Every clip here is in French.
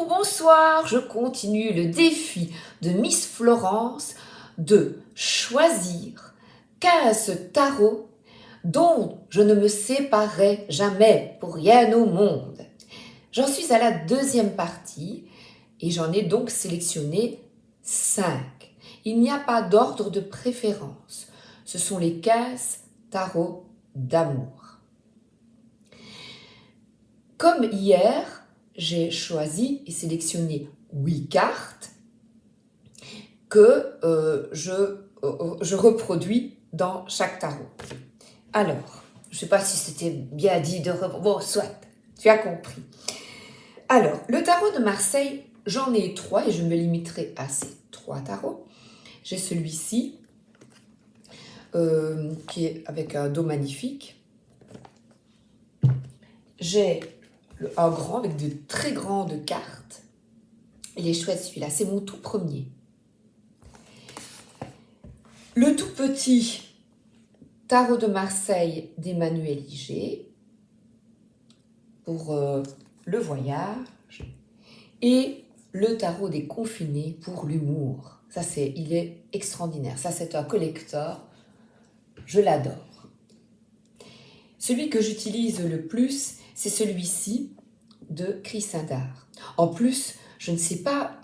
Bonsoir, je continue le défi de Miss Florence de choisir 15 tarots dont je ne me séparerai jamais pour rien au monde. J'en suis à la deuxième partie et j'en ai donc sélectionné 5. Il n'y a pas d'ordre de préférence. Ce sont les 15 tarots d'amour. Comme hier, j'ai choisi et sélectionné 8 cartes que je reproduis dans chaque tarot. Alors, je ne sais pas si c'était bien dit de reproduire. Bon, soit, tu as compris. Alors, le tarot de Marseille, j'en ai 3 et je me limiterai à ces 3 tarots. J'ai celui-ci qui est avec un dos magnifique. J'ai un grand avec de très grandes cartes. Il est chouette celui-là, c'est mon tout premier. Le tout petit tarot de Marseille d'Emmanuel Iger pour le voyage et le tarot des confinés pour l'humour. Ça il est extraordinaire. Ça c'est un collector, je l'adore. Celui que j'utilise le plus, c'est celui-ci de Chris Indar. En plus, je ne sais pas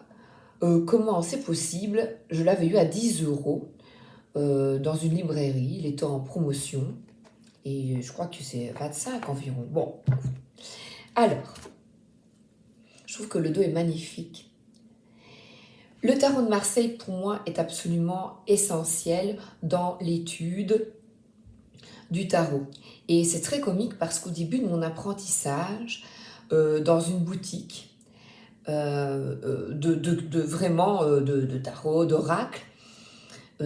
comment c'est possible, je l'avais eu à 10 € dans une librairie, il était en promotion, et je crois que c'est 25 environ. Bon, alors, je trouve que le dos est magnifique. Le tarot de Marseille, pour moi, est absolument essentiel dans l'étude du tarot. Et c'est très comique parce qu'au début de mon apprentissage, dans une boutique de tarot, d'oracle,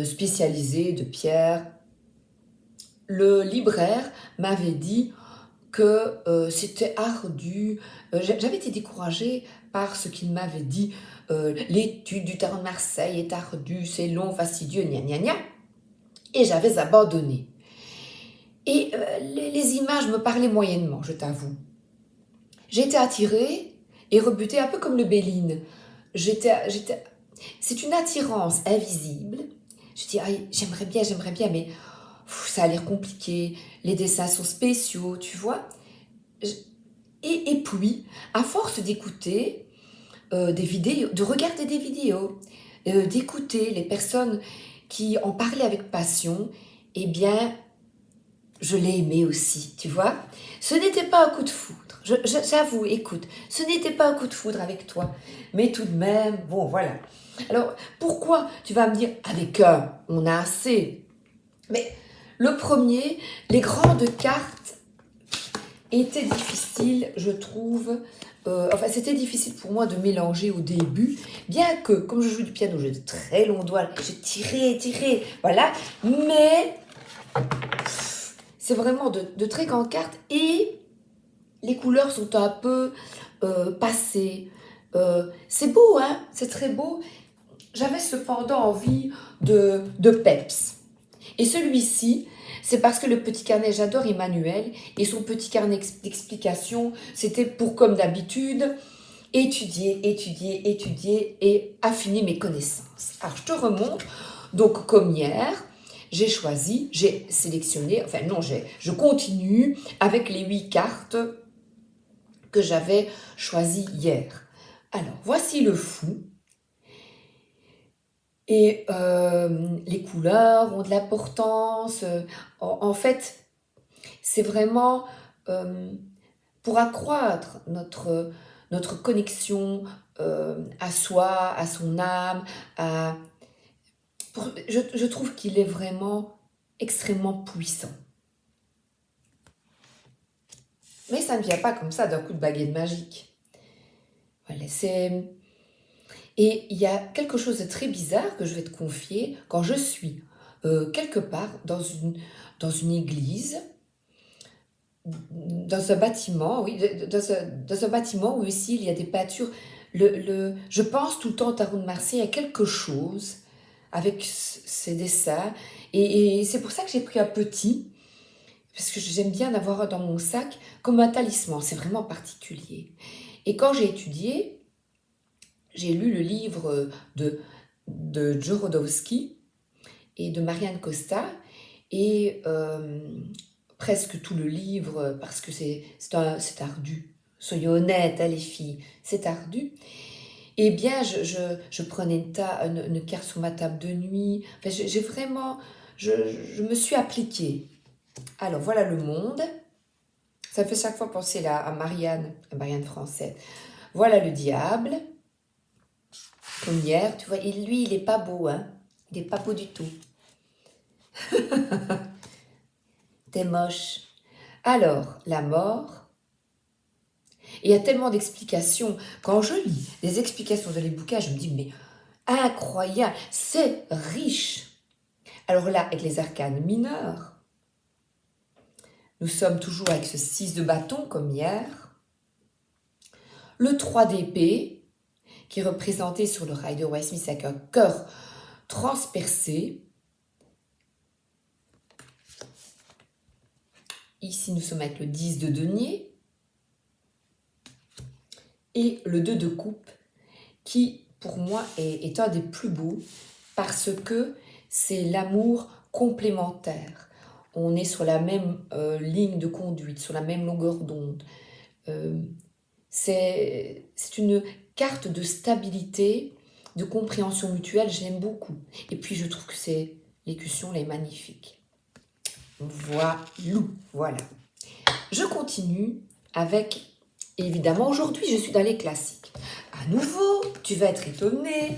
spécialisé de pierre, le libraire m'avait dit que c'était ardu. J'avais été découragée par ce qu'il m'avait dit. L'étude du tarot de Marseille est ardue, c'est long, fastidieux, gna gna gna. Et j'avais abandonné. Et les images me parlaient moyennement, je t'avoue. J'étais attirée et rebutée un peu comme le Béline. C'est une attirance invisible. Je dis, ah, j'aimerais bien, mais ça a l'air compliqué. Les dessins sont spéciaux, tu vois. Et puis, à force d'écouter des vidéos, de regarder des vidéos, d'écouter les personnes qui en parlaient avec passion, eh bien, je l'ai aimé aussi, tu vois. Ce n'était pas un coup de foudre. J'avoue, écoute, ce n'était pas un coup de foudre avec toi. Mais tout de même, bon, voilà. Alors, pourquoi tu vas me dire, avec un, on a assez. Mais le premier, les grandes cartes étaient difficiles, je trouve. Enfin, c'était difficile pour moi de mélanger au début, bien que, comme je joue du piano, j'ai de très longs doigts, j'ai tiré, voilà. Mais c'est vraiment de très grandes cartes et les couleurs sont un peu passées. C'est beau, hein, c'est très beau. J'avais cependant envie de peps. Et celui-ci, c'est parce que le petit carnet, j'adore Emmanuel, et son petit carnet d'explications, c'était pour, comme d'habitude, étudier et affiner mes connaissances. Alors, je te remonte. Donc, comme hier, j'ai sélectionné, enfin non, je continue avec les 8 cartes que j'avais choisies hier. Alors, voici le fou. Et les couleurs ont de l'importance. En fait, c'est vraiment pour accroître notre connexion à soi, à son âme. Je trouve qu'il est vraiment extrêmement puissant. Mais ça ne vient pas comme ça d'un coup de baguette magique. Voilà, Et il y a quelque chose de très bizarre que je vais te confier quand je suis quelque part dans une église, dans un bâtiment, oui, dans un bâtiment où ici il y a des peintures. Je pense tout le temps au tarot de Marseille, il y a quelque chose avec ces dessins. Et c'est pour ça que j'ai pris un petit, parce que j'aime bien en avoir un dans mon sac comme un talisman, c'est vraiment particulier. Et quand j'ai étudié, j'ai lu le livre de Jodorowsky et de Marianne Costa, et presque tout le livre, parce que c'est ardu. Soyez honnêtes, hein, les filles, c'est ardu. Eh bien, je prenais une carte sur ma table de nuit. Enfin, j'ai vraiment, je me suis appliquée. Alors, voilà le monde. Ça me fait chaque fois penser là, à Marianne française. Voilà le diable, comme hier, tu vois. Et lui, il n'est pas beau, hein. Il n'est pas beau du tout. T'es moche. Alors, la mort. Et il y a tellement d'explications. Quand je lis des explications dans les bouquins, je me dis, mais incroyable, c'est riche. Alors là, avec les arcanes mineurs, nous sommes toujours avec ce 6 de bâton comme hier. Le 3 d'épée, qui est représenté sur le Rider-Waite-Smith avec un cœur transpercé. Ici, nous sommes avec le 10 de denier. Et le 2 de coupe, qui pour moi est un des plus beaux, parce que c'est l'amour complémentaire. On est sur la même ligne de conduite, sur la même longueur d'onde. C'est une carte de stabilité, de compréhension mutuelle, j'aime beaucoup. Et puis je trouve que l'écusson est magnifique. Voilà. Je continue avec, évidemment, aujourd'hui je suis dans les classiques. À nouveau, tu vas être étonné.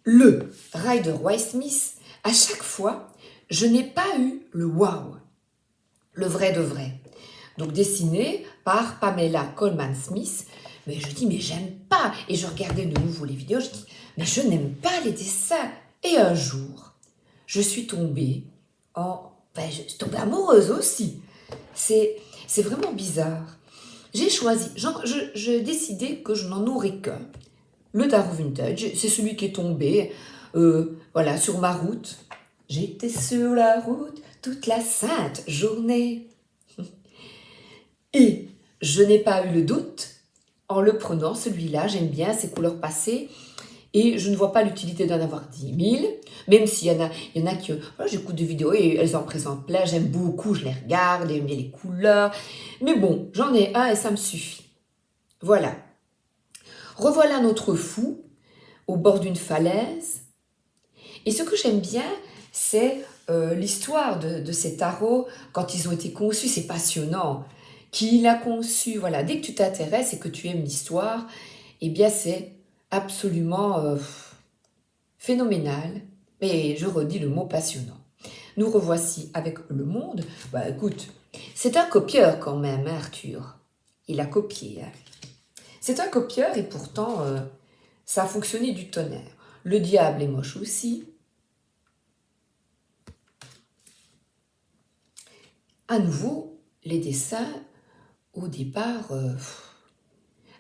Le Rider-Waite-Smith, à chaque fois, je n'ai pas eu le wow, le vrai de vrai. Donc dessiné par Pamela Colman Smith. Mais je dis, mais j'aime pas. Et je regardais de nouveau les vidéos, je dis, mais je n'aime pas les dessins. Et un jour, je suis tombée je suis tombée amoureuse aussi. C'est vraiment bizarre. J'ai choisi, j'ai décidé que je n'en aurais qu'un. Le Tarot Vintage, c'est celui qui est tombé, voilà, sur ma route. J'étais sur la route toute la sainte journée. Et je n'ai pas eu le doute en le prenant, celui-là, j'aime bien ses couleurs passées. Et je ne vois pas l'utilité d'en avoir 10 000, même s'il y en a qui... Voilà, j'écoute des vidéos et elles en présentent plein, j'aime beaucoup, je les regarde, j'aime bien les couleurs. Mais bon, j'en ai un et ça me suffit. Voilà. Revoilà notre fou au bord d'une falaise. Et ce que j'aime bien, c'est l'histoire de ces tarots quand ils ont été conçus. C'est passionnant. Qui l'a conçu? Voilà, dès que tu t'intéresses et que tu aimes l'histoire, eh bien c'est absolument phénoménal. Mais je redis le mot passionnant. Nous revoici avec le monde. Bah écoute, c'est un copieur quand même, hein, Arthur. Il a copié. Hein. C'est un copieur et pourtant, ça a fonctionné du tonnerre. Le diable est moche aussi. À nouveau, les dessins, au départ,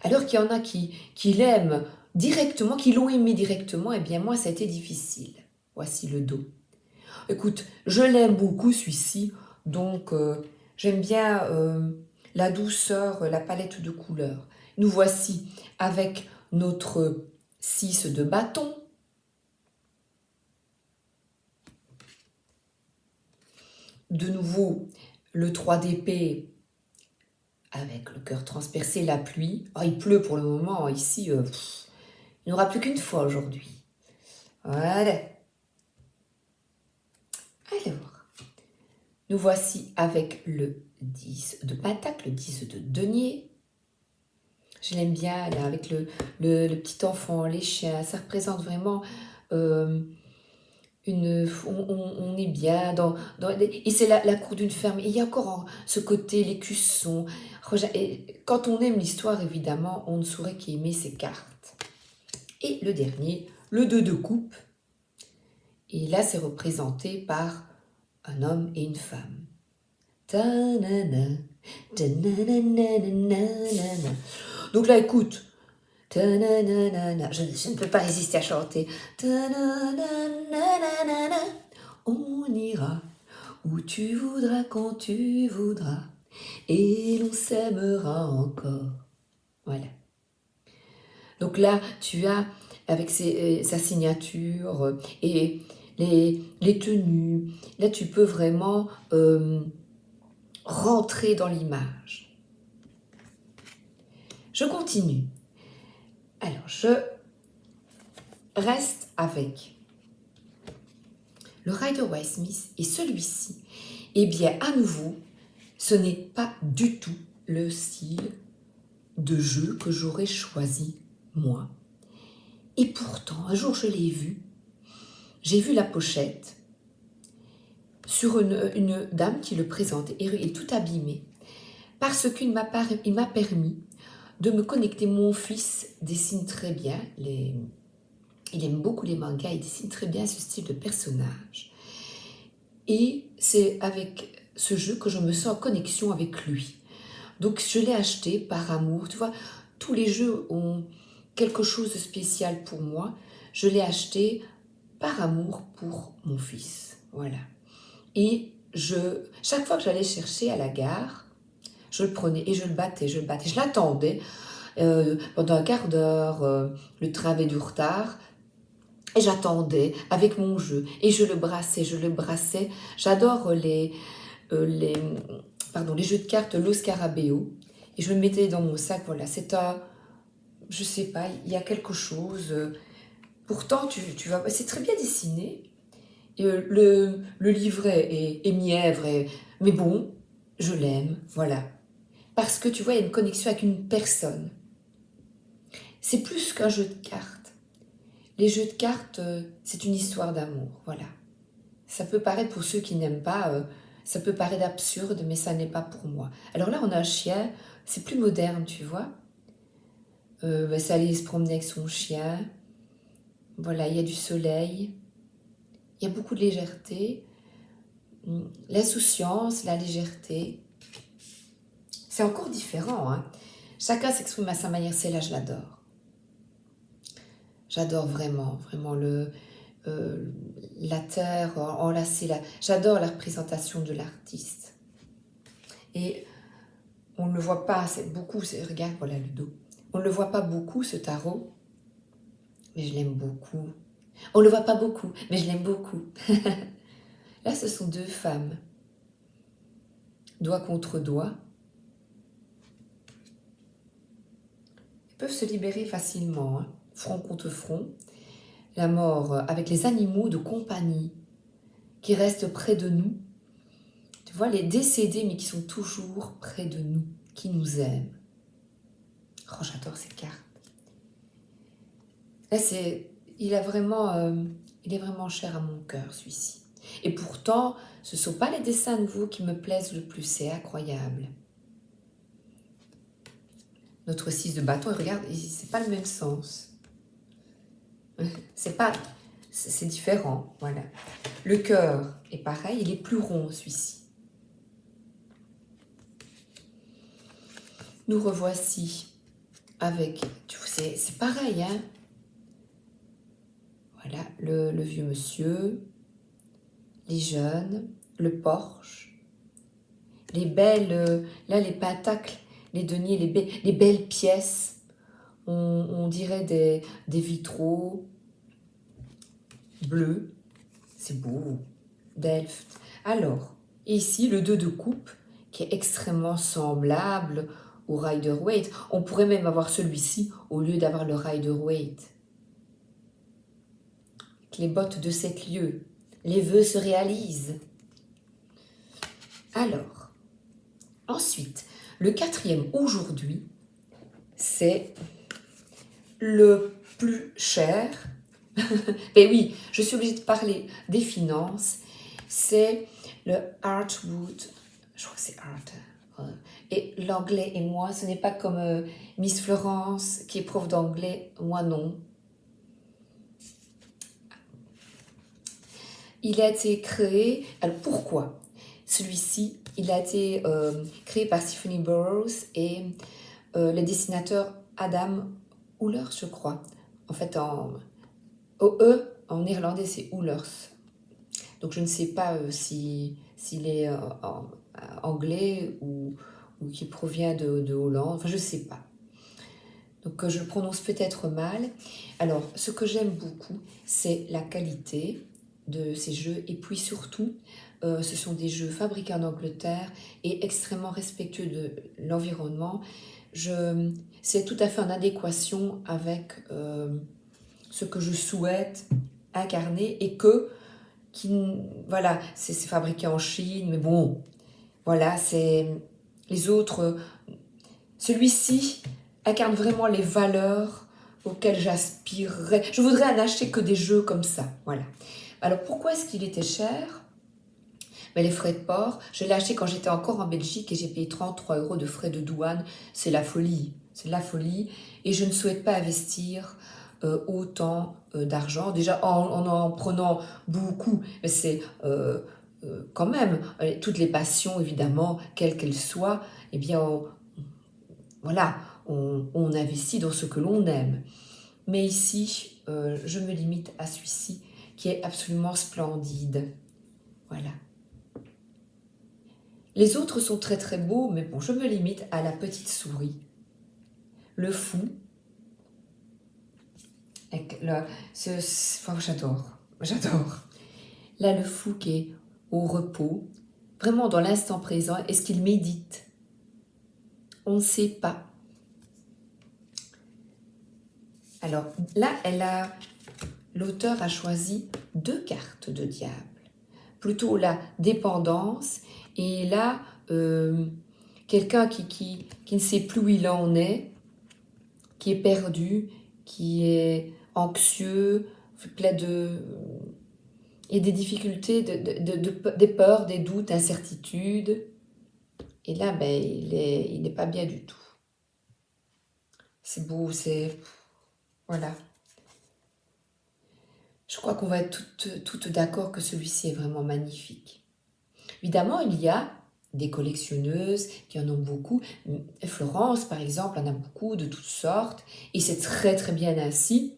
alors qu'il y en a qui l'aiment directement, qui l'ont aimé directement, eh bien moi, ça a été difficile. Voici le dos. Écoute, je l'aime beaucoup, celui-ci, donc j'aime bien la douceur, la palette de couleurs. Nous voici avec notre 6 de bâton. De nouveau, le 3 d'épée avec le cœur transpercé, la pluie. Oh, il pleut pour le moment, ici, il n'y aura plus qu'une fois aujourd'hui. Voilà. Alors, nous voici avec le 10 de pentacle, le 10 de denier. Je l'aime bien, là, avec le petit enfant, les chiens. Ça représente vraiment on est bien et c'est la cour d'une ferme. Et il y a encore ce côté, l'écusson. Et quand on aime l'histoire, évidemment, on ne saurait qu'aimer ces cartes. Et le dernier, le 2 de coupe. Et là, c'est représenté par un homme et une femme. Donc là, écoute. Je ne peux pas résister à chanter. On ira où tu voudras, quand tu voudras, et l'on s'aimera encore. Voilà. Donc là, tu as, avec sa signature et les tenues, là, tu peux vraiment rentrer dans l'image. Je continue. Alors, je reste avec le Rider-Waite Smith et celui-ci. Eh bien, à nouveau, ce n'est pas du tout le style de jeu que j'aurais choisi, moi. Et pourtant, un jour, je l'ai vu. J'ai vu la pochette sur une dame qui le présente et est tout abîmée. Parce qu'il m'a permis de me connecter. Mon fils dessine très bien, il aime beaucoup les mangas, il dessine très bien ce style de personnage. Et c'est avec ce jeu que je me sens en connexion avec lui. Donc je l'ai acheté par amour. Tu vois, tous les jeux ont quelque chose de spécial pour moi. Je l'ai acheté par amour pour mon fils. Voilà. Et chaque fois que j'allais chercher à la gare, je le prenais et je le battais. Je l'attendais pendant un quart d'heure, le train avait du retard. Et j'attendais avec mon jeu. Et je le brassais. J'adore les jeux de cartes Los Scarabeo. Et je le mettais dans mon sac. Voilà, je sais pas, il y a quelque chose. Pourtant, tu vas, c'est très bien dessiné. Et le livret est mièvre, mais bon, je l'aime, voilà. Parce que tu vois, il y a une connexion avec une personne. C'est plus qu'un jeu de cartes. Les jeux de cartes, c'est une histoire d'amour, voilà. Ça peut paraître, pour ceux qui n'aiment pas, ça peut paraître absurde, mais ça n'est pas pour moi. Alors là, on a un chien, c'est plus moderne, tu vois. Ça allait se promener avec son chien. Voilà, il y a du soleil. Il y a beaucoup de légèreté. L'insouciance, la légèreté. C'est encore différent, hein. Chacun s'exprime à sa manière, celle-là, je l'adore. J'adore vraiment, vraiment la terre enlacée. J'adore la représentation de l'artiste. Et on ne le voit pas, regarde, voilà le dos. On ne le voit pas beaucoup, ce tarot, mais je l'aime beaucoup. On ne le voit pas beaucoup, mais je l'aime beaucoup. Là, ce sont deux femmes. Doigt contre doigt. Elles peuvent se libérer facilement, hein. Front contre front. La mort avec les animaux de compagnie qui restent près de nous. Tu vois, les décédés, mais qui sont toujours près de nous, qui nous aiment. Oh, j'adore ces cartes. Là, il est vraiment cher à mon cœur, celui-ci. Et pourtant, ce ne sont pas les dessins nouveaux qui me plaisent le plus, c'est incroyable. Notre 6 de bâton, regarde, c'est pas le même sens. C'est différent, voilà. Le cœur est pareil, il est plus rond, celui-ci. Nous revoici avec, c'est pareil, hein. Voilà, le vieux monsieur, les jeunes, le Porsche, les belles, là les pentacles, les deniers, les belles pièces, on dirait des vitraux bleus, c'est beau, Delft. Alors, ici le 2 de coupe, qui est extrêmement semblable au Rider-Waite. On pourrait même avoir celui-ci au lieu d'avoir le Rider-Waite. Les bottes de 7 lieues, les vœux se réalisent. Alors, ensuite, le 4e aujourd'hui, c'est le plus cher. Mais oui, je suis obligée de parler des finances. C'est le Artwood. Je crois que c'est Art. Et l'anglais et moi, ce n'est pas comme Miss Florence qui est prof d'anglais. Moi, non. Il a été créé... Alors, pourquoi? Celui-ci, il a été créé par Stephanie Burrows et le dessinateur Adam Oehlers, je crois. En fait, en néerlandais, c'est Oehlers. Donc, je ne sais pas s'il est anglais ou qui provient de Hollande. Enfin, je ne sais pas. Donc je le prononce peut-être mal. Alors, ce que j'aime beaucoup, c'est la qualité de ces jeux. Et puis surtout, ce sont des jeux fabriqués en Angleterre et extrêmement respectueux de l'environnement. C'est tout à fait en adéquation avec ce que je souhaite incarner et voilà, c'est fabriqué en Chine, mais bon, voilà, c'est les autres. Celui-ci incarne vraiment les valeurs auxquelles j'aspirerais. Je voudrais en acheter que des jeux comme ça, voilà. Alors pourquoi est-ce qu'il était cher? Mais les frais de port, je l'ai acheté quand j'étais encore en Belgique et j'ai payé 33 € de frais de douane. C'est la folie, c'est la folie. Et je ne souhaite pas investir autant d'argent. Déjà en prenant beaucoup, mais c'est quand même toutes les passions, évidemment, quelles qu'elles soient, eh bien, voilà, on investit dans ce que l'on aime. Mais ici, je me limite à celui-ci qui est absolument splendide. Voilà. Les autres sont très très beaux, mais bon, je me limite à la petite souris. Le fou. J'adore, j'adore. Là, le fou qui est au repos, vraiment dans l'instant présent. Est-ce qu'il médite? On ne sait pas. Alors là, l'auteur a choisi 2 cartes de diable. Plutôt la dépendance et là, quelqu'un qui ne sait plus où il en est, qui est perdu, qui est anxieux, plein et des difficultés, des peurs, des doutes, incertitudes. Et là, ben, il n'est pas bien du tout. C'est beau, voilà. Je crois qu'on va être toutes d'accord que celui-ci est vraiment magnifique. Évidemment, il y a des collectionneuses qui en ont beaucoup. Florence, par exemple, en a beaucoup de toutes sortes. Et c'est très très bien ainsi.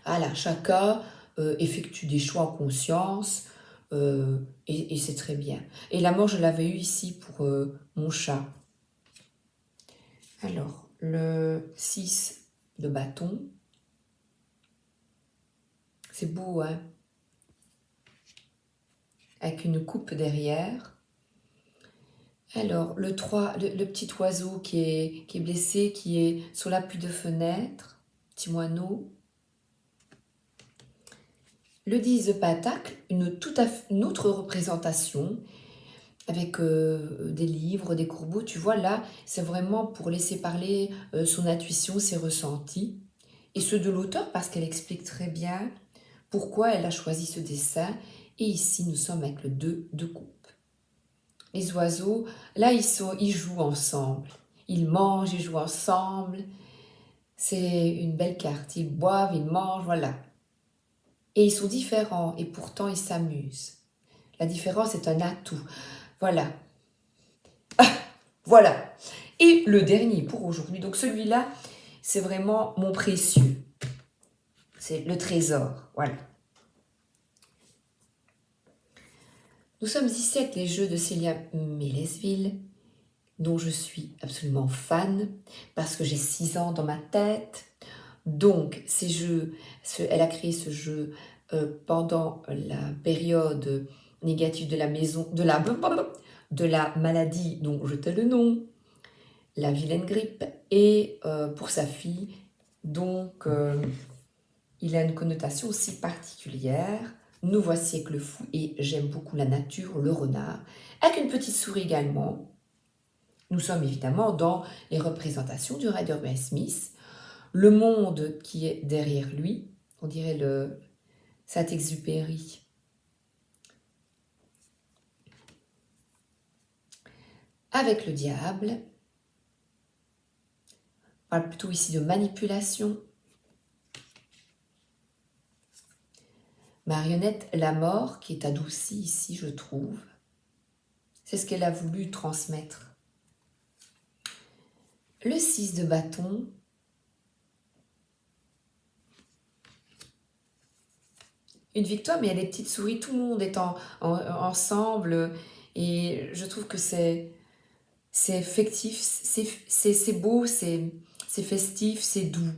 Voilà, chacun effectue des choix en conscience. Et c'est très bien. Et la mort, je l'avais eu ici pour mon chat. Alors, le 6 de bâton. C'est beau, hein? Avec une coupe derrière. Alors, le 3, le petit oiseau qui est blessé, qui est sur l'appui de fenêtre, petit moineau. Le 10 de pentacle, une autre représentation, avec des livres, des courbeaux. Tu vois, là, c'est vraiment pour laisser parler son intuition, ses ressentis. Et ceux de l'auteur, parce qu'elle explique très bien pourquoi elle a choisi ce dessin. Et ici, nous sommes avec le 2 de coupe. Les oiseaux, là, ils jouent ensemble. Ils mangent, ils jouent ensemble. C'est une belle carte. Ils boivent, ils mangent, voilà. Et ils sont différents et pourtant ils s'amusent. La différence est un atout. Voilà. Ah, voilà. Et le dernier pour aujourd'hui, donc celui-là, c'est vraiment mon précieux. C'est le trésor. Voilà. Nous sommes ici avec les jeux de Célia Mélesville, dont je suis absolument fan, parce que j'ai 6 ans dans ma tête. Donc, ces jeux, elle a créé ce jeu pendant la période négative de la maladie dont je tais le nom, la vilaine grippe, et pour sa fille. Donc, il a une connotation aussi particulière. Nous voici avec le fou et j'aime beaucoup la nature, le renard, avec une petite souris également. Nous sommes évidemment dans les représentations du Rider Waite Smith, le monde qui est derrière lui, on dirait le Saint-Exupéry. Avec le diable, on parle plutôt ici de manipulation. Marionnette, la mort, qui est adoucie ici, je trouve. C'est ce qu'elle a voulu transmettre. Le 6 de bâton. Une victoire, mais il y a des petites souris, tout le monde est ensemble. Et je trouve que c'est effectif, c'est beau, c'est c'est festif, c'est doux.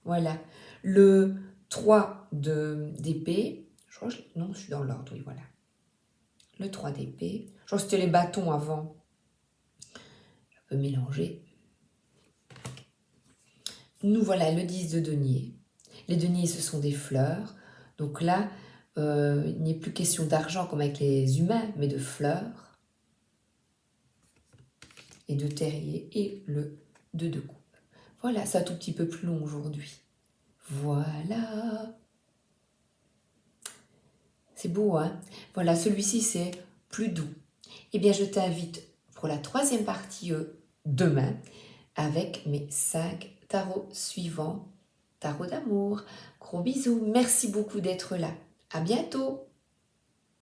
Voilà. Le 3 d'épée, je crois non, je suis dans l'ordre, oui, voilà. Le 3 d'épée, je crois que c'était les bâtons avant. Je peux mélanger. Nous voilà le 10 de denier. Les deniers, ce sont des fleurs. Donc là, il n'est plus question d'argent comme avec les humains, mais de fleurs et de terrier. Et le 2 de coupe. Voilà, c'est un tout petit peu plus long aujourd'hui. Voilà. C'est beau, hein? Voilà, celui-ci, c'est plus doux. Eh bien, je t'invite pour la troisième partie demain avec mes 5 tarots suivants. Tarot d'amour. Gros bisous. Merci beaucoup d'être là. À bientôt.